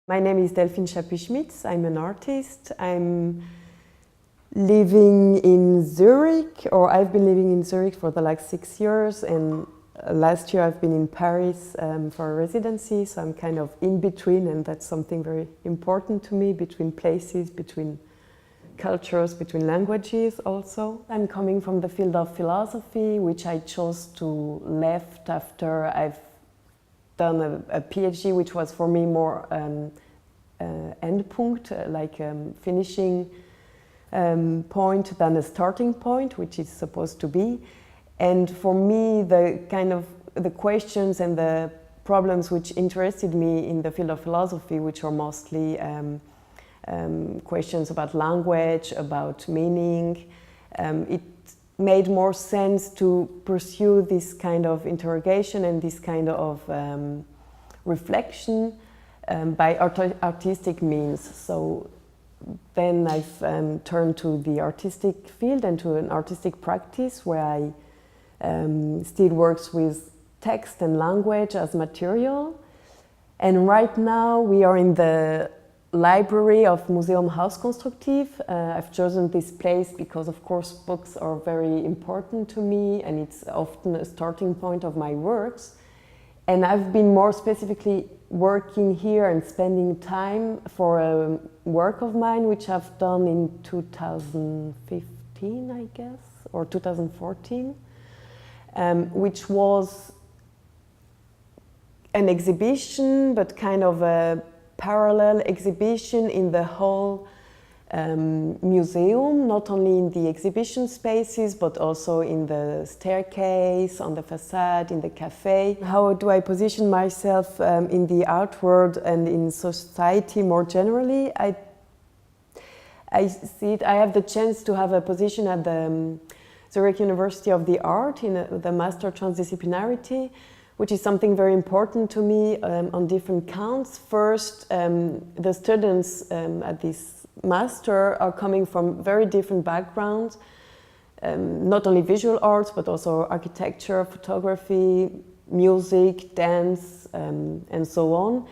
My name is Delphine Schmitz. I'm an artist. I'm living in Zurich, or I've been living in Zurich for the last 6 years, and last year I've been in Paris for a residency, so I'm kind of in between, and that's something very important to me, between places, between cultures, between languages also. I'm coming from the field of philosophy, which I chose to left after I've done a PhD, which was for me more endpunkt, like finishing point than a starting point, which is supposed to be. And for me, the questions and the problems which interested me in the field of philosophy, which are mostly questions about language, about meaning, it made more sense to pursue this kind of interrogation and this kind of reflection by artistic means. So then I've turned to the artistic field and to an artistic practice where I still works with text and language as material. And right now we are in the library of Museum Hauskonstruktiv. I've chosen this place because, of course, books are very important to me and it's often a starting point of my works. And I've been more specifically working here and spending time for a work of mine which I've done in 2015, I guess, or 2014, which was an exhibition, but kind of a parallel exhibition in the whole museum, not only in the exhibition spaces, but also in the staircase, on the facade, in the cafe. How do I position myself in the art world and in society more generally? I see it, I have the chance to have a position at the Zurich University of the Art in the Master Transdisciplinarity, which is something very important to me on different counts. First, the students at this master are coming from very different backgrounds, not only visual arts, but also architecture, photography, music, dance, and so on.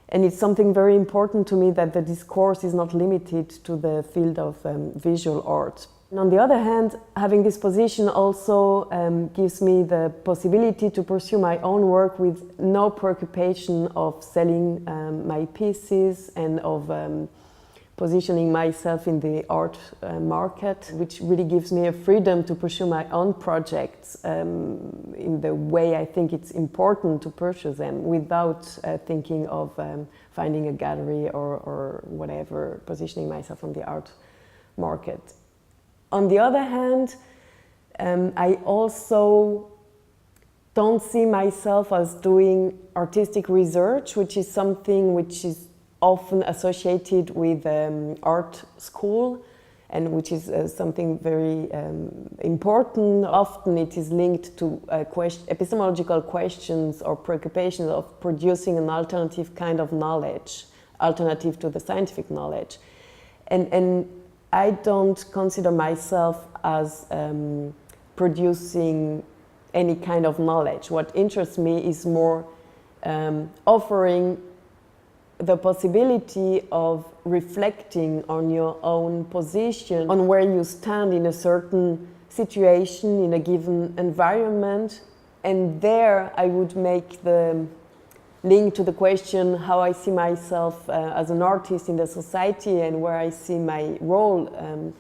And it's something very important to me that the discourse is not limited to the field of visual art. And on the other hand, having this position also gives me the possibility to pursue my own work with no preoccupation of selling my pieces and of positioning myself in the art market, which really gives me a freedom to pursue my own projects in the way I think it's important to pursue them without thinking of finding a gallery or whatever, positioning myself on the art market. On the other hand, I also don't see myself as doing artistic research, which is something which is often associated with art school and which is something very important. Often it is linked to epistemological questions or preoccupations of producing an alternative kind of knowledge, alternative to the scientific knowledge. And I don't consider myself as producing any kind of knowledge. What interests me is more offering the possibility of reflecting on your own position, on where you stand in a certain situation, in a given environment. And there I would make the link to the question how I see myself as an artist in the society and where I see my role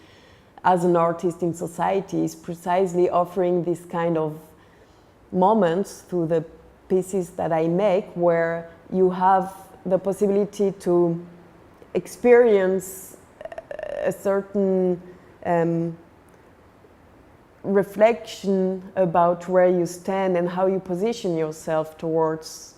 as an artist in society is precisely offering this kind of moments through the pieces that I make where you have the possibility to experience a certain reflection about where you stand and how you position yourself towards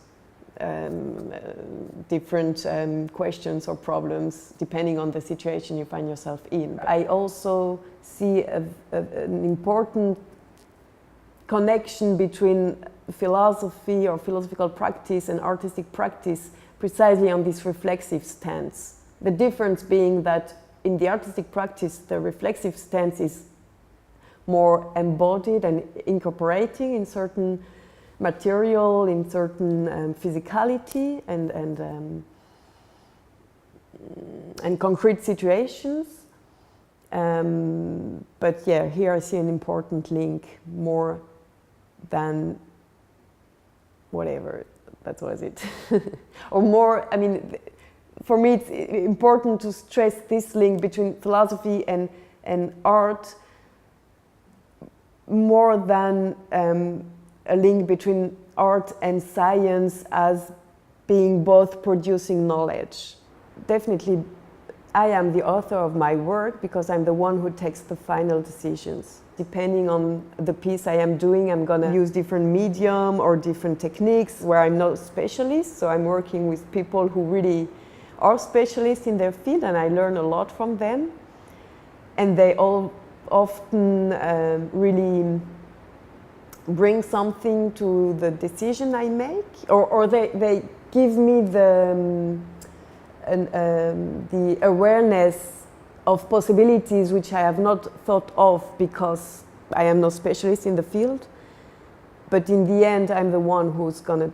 different questions or problems depending on the situation you find yourself in. I also see an important connection between philosophy or philosophical practice and artistic practice precisely on this reflexive stance. The difference being that in the artistic practice the reflexive stance is more embodied and incorporating in certain material, in certain physicality, and and concrete situations. But yeah, here I see an important link more than whatever, that was it. Or more, I mean, for me it's important to stress this link between philosophy and art more than a link between art and science as being both producing knowledge. Definitely I am the author of my work because I'm the one who takes the final decisions. Depending on the piece I am doing, I'm gonna use different medium or different techniques where I'm not a specialist. So I'm working with people who really are specialists in their field, and I learn a lot from them. And they all often really bring something to the decision I make, or they give me the awareness of possibilities which I have not thought of because I am no specialist in the field. But in the end, I'm the one who's gonna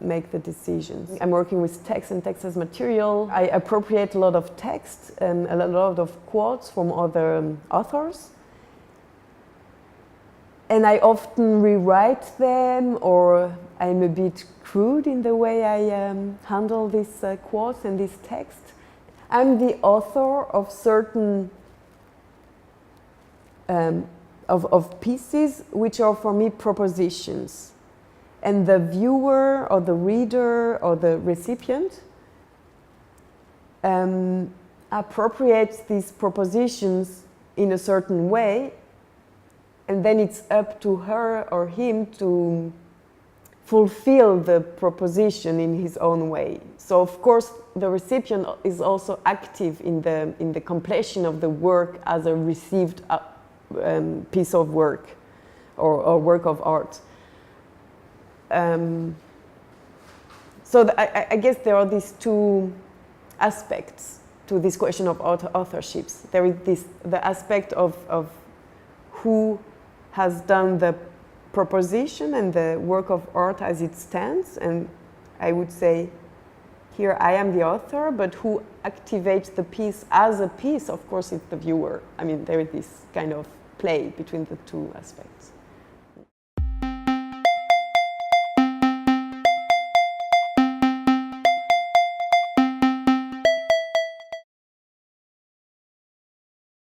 make the decisions. I'm working with text and text as material. I appropriate a lot of text and a lot of quotes from other authors. And I often rewrite them, or I'm a bit crude in the way I handle these quotes and this text. I'm the author of certain of pieces which are for me propositions. And the viewer or the reader or the recipient appropriates these propositions in a certain way, and then it's up to her or him to fulfill the proposition in his own way. So of course the recipient is also active in the completion of the work as a received piece of work or work of art. So I guess there are these two aspects to this question of authorships. There is the aspect of who has done the proposition and the work of art as it stands, and I would say here I am the author, but who activates the piece as a piece, of course, it's the viewer. I mean, there is this kind of play between the two aspects.